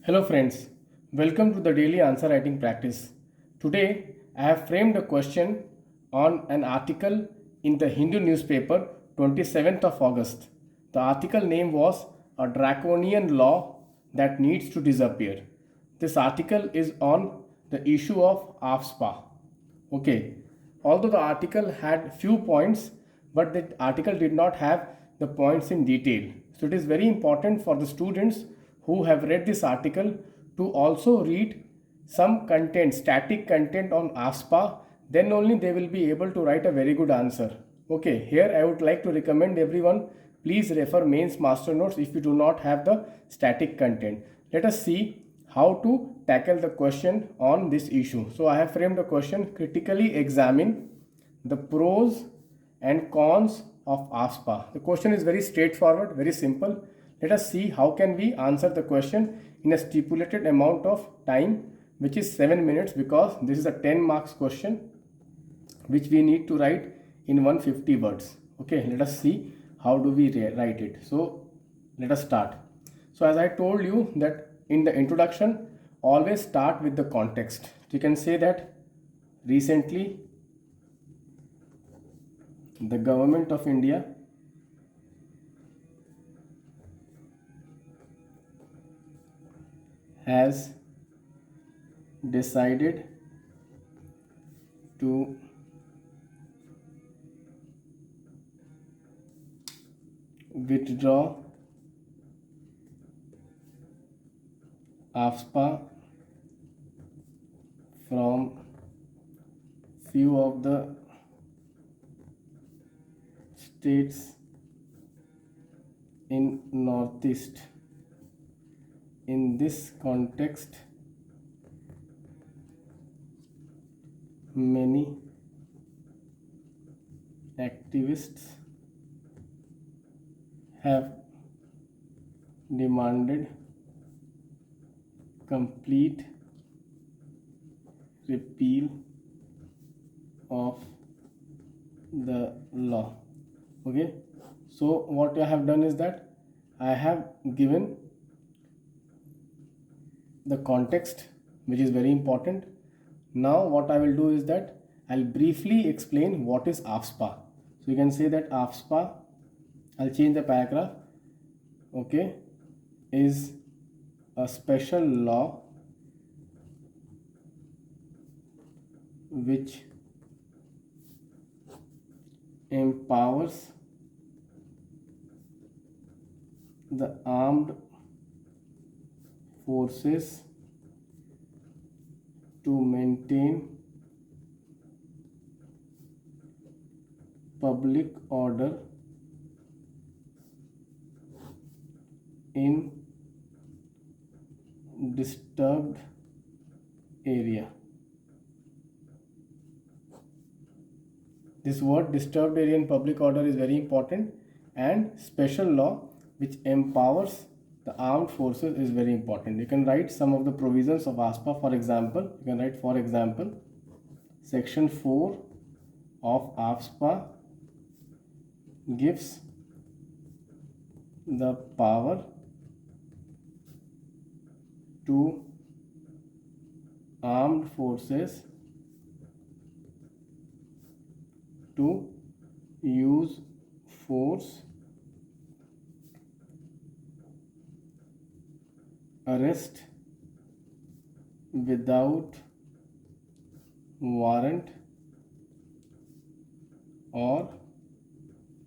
Hello friends, welcome to the daily answer writing practice. Today I have framed a question on an article in the Hindu newspaper 27th of August. The article name was A Draconian Law That Needs to Disappear. This article is on the issue of AFSPA. Okay, although the article had few points, but the article did not have the points in detail. So it is very important for the students who have read this article to also read some content, static content on AFSPA. Then only they will be able to write a very good answer. Okay, here I would like to recommend everyone, please refer mains master notes if you do not have the static content. Let us see how to tackle the question on this issue. So I have framed the question: critically examine the pros and cons of AFSPA. The question is very straightforward, very simple. Let us see how can we answer the question in a stipulated amount of time, which is 7 minutes, because this is a 10 marks question which we need to write in 150 words. Okay, let us see how do we write it. So let us start. So as I told you that in the introduction, always start with the context. You can say that recently the government of India has decided to withdraw AFSPA from few of the states in Northeast. In this context, many activists have demanded complete repeal of the law. Okay, so what I have done is that I have given the context, which is very important. Now what I will do is that I'll briefly explain what is AFSPA. So you can say that AFSPA, I'll change the paragraph, okay, is a special law which empowers the armed forces to maintain public order in disturbed area. This word disturbed area in public order is very important, and special law which empowers the armed forces is very important. You can write some of the provisions of AFSPA. For example, you can write, for example, section 4 of AFSPA gives the power to armed forces to use force, arrest without warrant, or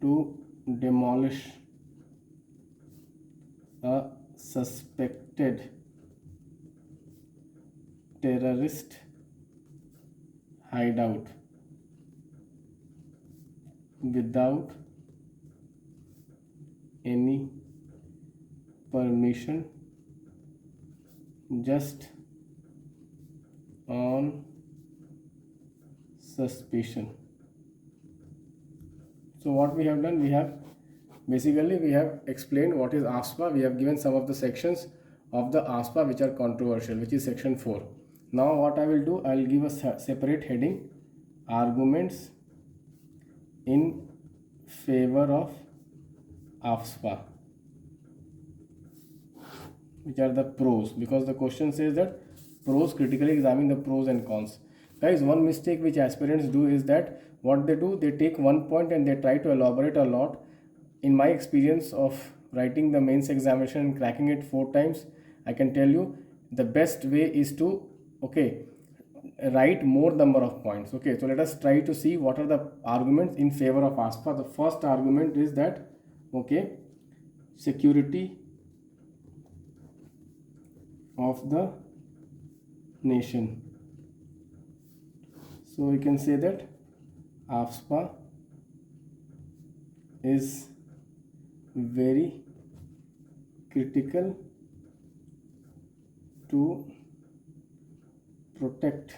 to demolish a suspected terrorist hideout without any permission, just on suspicion. So what we have done, we have explained what is AFSPA. We have given some of the sections of the AFSPA which are controversial, which is section 4. Now what I will do, I will give a separate heading: arguments in favor of AFSPA. which are the pros, because the question says that pros, critically examine the pros and cons. Guys, one mistake which aspirants do is that what they do, they take one point and they try to elaborate a lot. In my experience of writing the mains examination and cracking it 4 times, I can tell you the best way is to, okay, write more number of points. Okay, so let us try to see what are the arguments in favor of AFSPA. The first argument is that, okay, security of the nation. So we can say that AFSPA is very critical to protect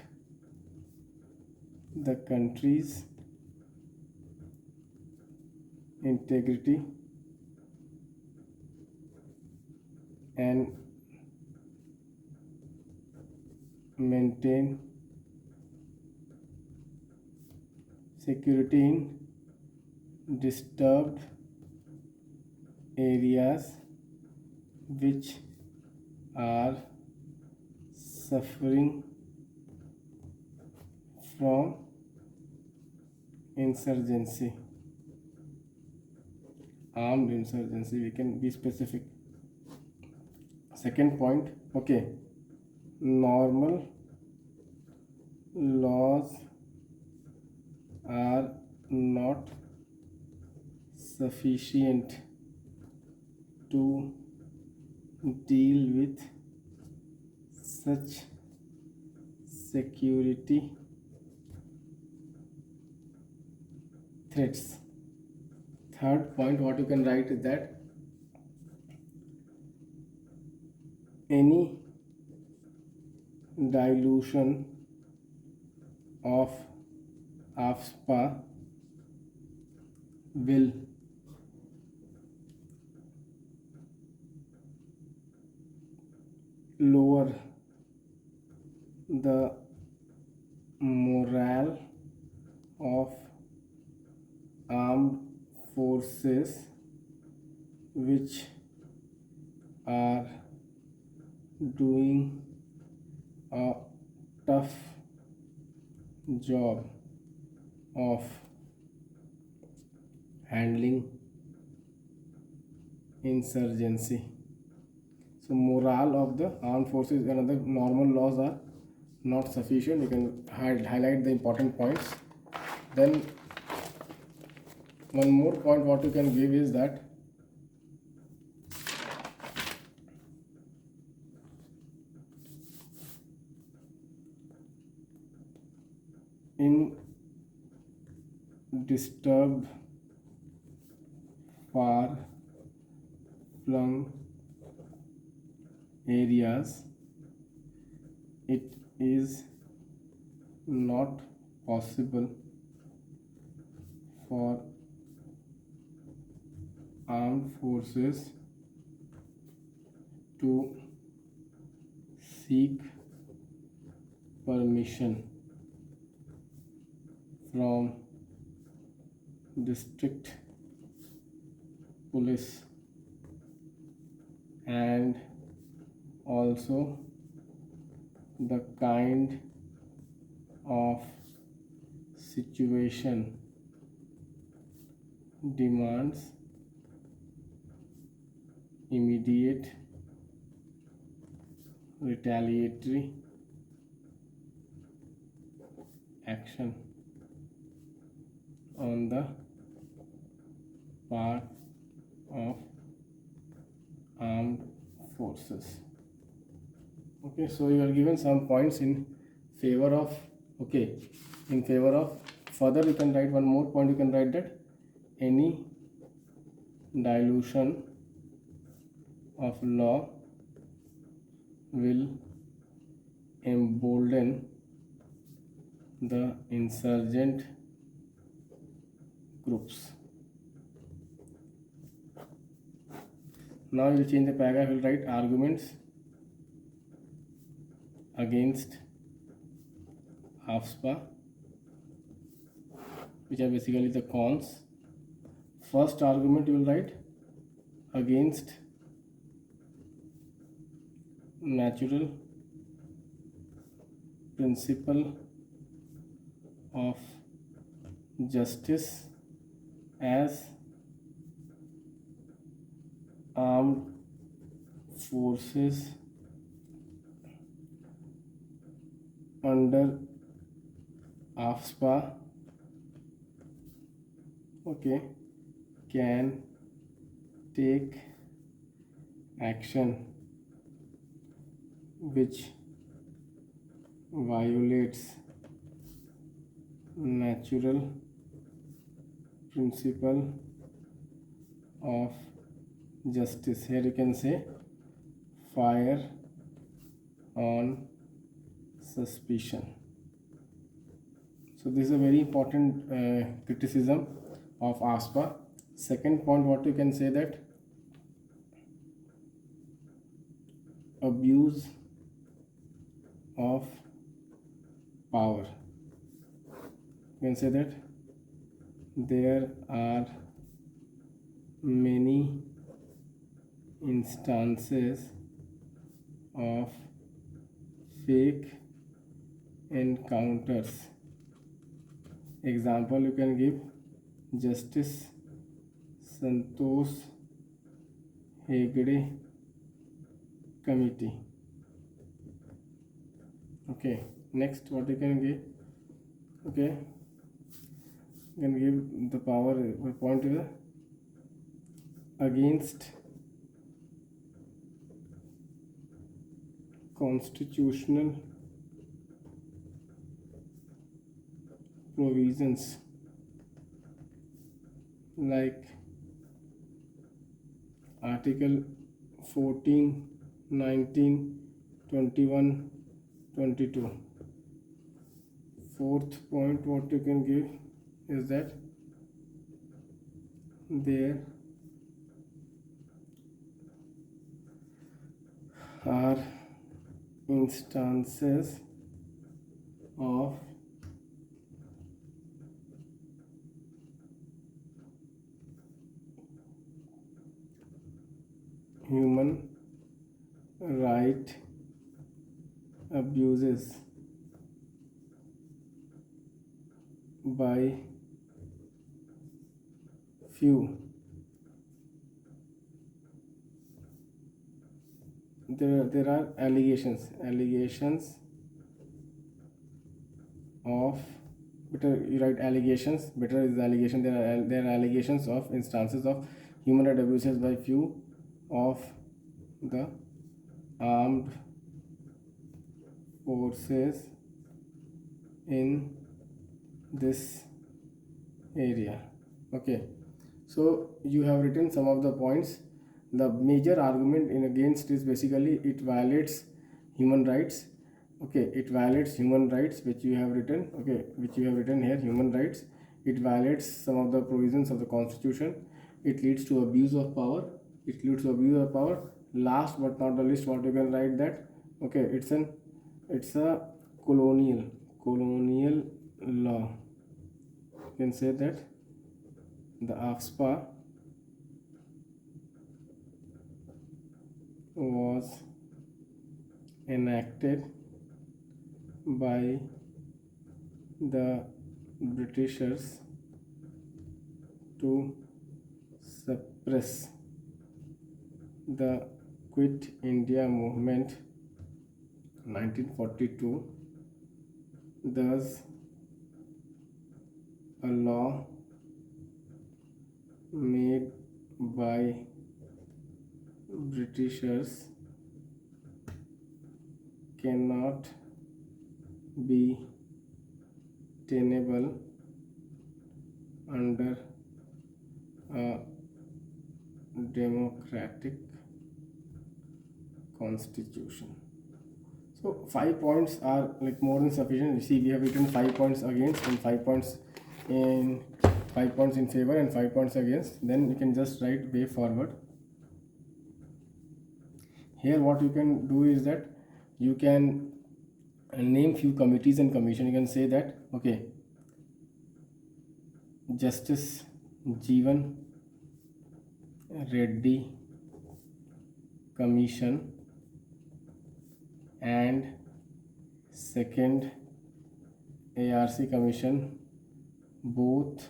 the country's integrity and maintain security in disturbed areas which are suffering from insurgency, armed insurgency. We can be specific. Second point, okay, normal laws are not sufficient to deal with such security threats. Third point, what you can write is that any dilution of AFSPA will lower the morale of armed forces which are doing a tough job of handling insurgency. So morale of the armed forces and other normal laws are not sufficient. You can highlight the important points. Then one more point what you can give is that in disturbed, far flung areas, it is not possible for armed forces to seek permission from district police and also the kind of situation demands immediate retaliatory action on the part of armed forces. Okay, so you are given some points in favor of, okay, in favor of. Further you can write one more point. You can write that any dilution of law will embolden the insurgent groups. Now you will change the paragraph. You will write arguments against AFSPA, which are basically the cons. First argument you will write against natural principle of justice as armed forces under AFSPA, okay, can take action which violates natural principle of justice. Here you can say fire on suspicion. So this is a very important criticism of AFSPA. Second point, what you can say, that abuse of power. You can say that there are many instances of fake encounters. Example you can give: Justice Santosh Hegde Committee. Okay, next what you can give? Okay, you can give the power point is against constitutional provisions like Article 14, 19, 21, 22. Fourth point what you can give is that there are instances of human right abuses by few. There are allegations of, better you write allegations, better is the allegation. There are allegations of instances of human right abuses by few of the armed forces in this area. Okay, so you have written some of the points. The major argument in against is basically it violates human rights. Okay, it violates human rights, which you have written. Okay, which you have written here, human rights. It violates some of the provisions of the constitution. It leads to abuse of power. Last but not the least, what you can write that, okay, it's a colonial law. You can say that the AFSPA was enacted by the Britishers to suppress the Quit India movement 1942. Thus, a law made by Britishers cannot be tenable under a democratic constitution. So 5 points are like more than sufficient. You see, we have written 5 points against and 5 points in 5 points in favor and 5 points against. Then you can just write way forward. Here what you can do is that you can name few committees and commission. You can say that, okay, Justice Jeevan Reddy Commission and second ARC Commission both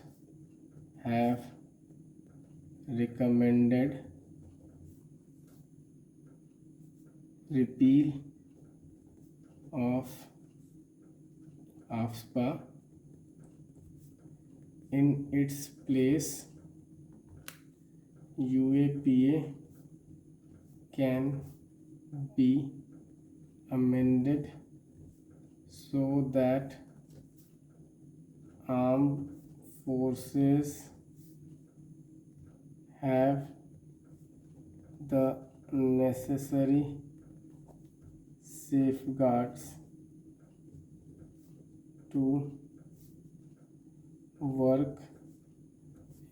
have recommended repeal of AFSPA. In its place, UAPA can be amended so that armed forces have the necessary safeguards to work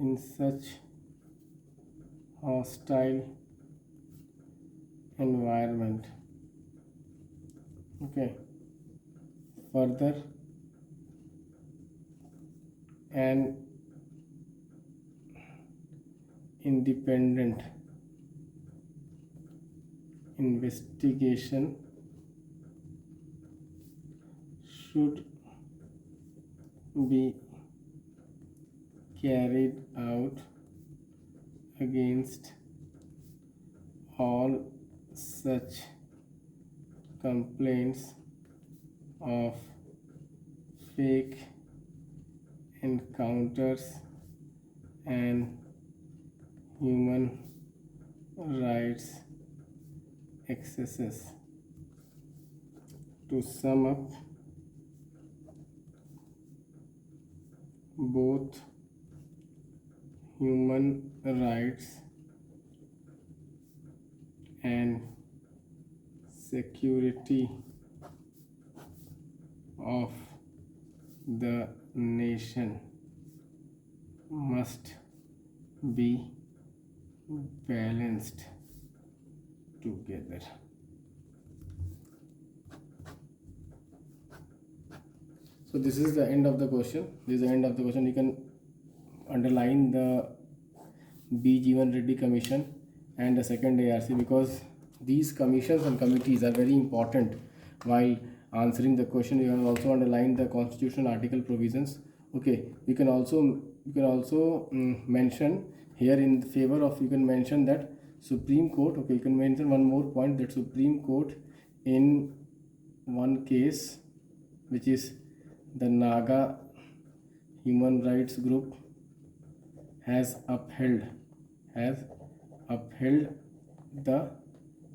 in such hostile environment. Okay. Further, an independent investigation should be carried out against all such complaints of fake encounters and human rights excesses. To sum up, both human rights and security of the nation must be balanced together. So this is the end of the question. This is the end of the question. You can underline the B. Jeevan Reddy Commission and the second ARC, because these commissions and committees are very important while answering the question. You can also underline the constitutional article provisions. Okay, you can also mention here in favor of, you can mention that Supreme Court. Okay, you can mention one more point, that Supreme Court in one case, which is the Naga Human Rights Group, has upheld the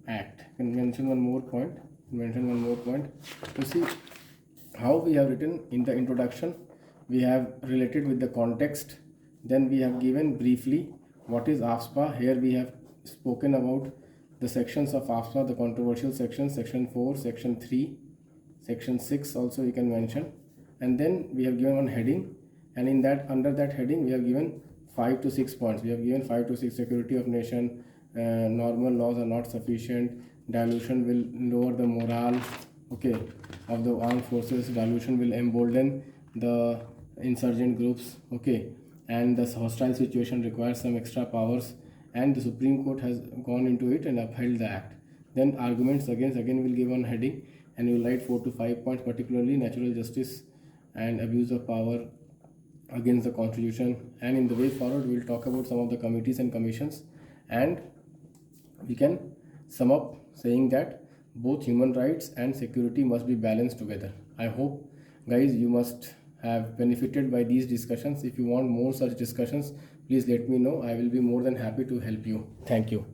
act. You can mention one more point. You see how we have written in the introduction. We have related with the context. Then we have given briefly what is AFSPA. Here we have spoken about the sections of AFSPA, the controversial sections, section 4, section 3, section 6 also you can mention. And then we have given one heading, and in that, under that heading, we have given 5 to 6 points. We have given 5 to 6: security of nation, normal laws are not sufficient, dilution will lower the morale, okay, of the armed forces, dilution will embolden the insurgent groups, okay, and the hostile situation requires some extra powers, and the Supreme Court has gone into it and upheld the act. Then arguments again will give one heading, and you will write 4 to 5 points, particularly natural justice and abuse of power against the constitution. And in the way forward, we will talk about some of the committees and commissions, and we can sum up saying that both human rights and security must be balanced together. I hope, guys, you must have benefited by these discussions. If you want more such discussions, please let me know. I will be more than happy to help you. Thank you.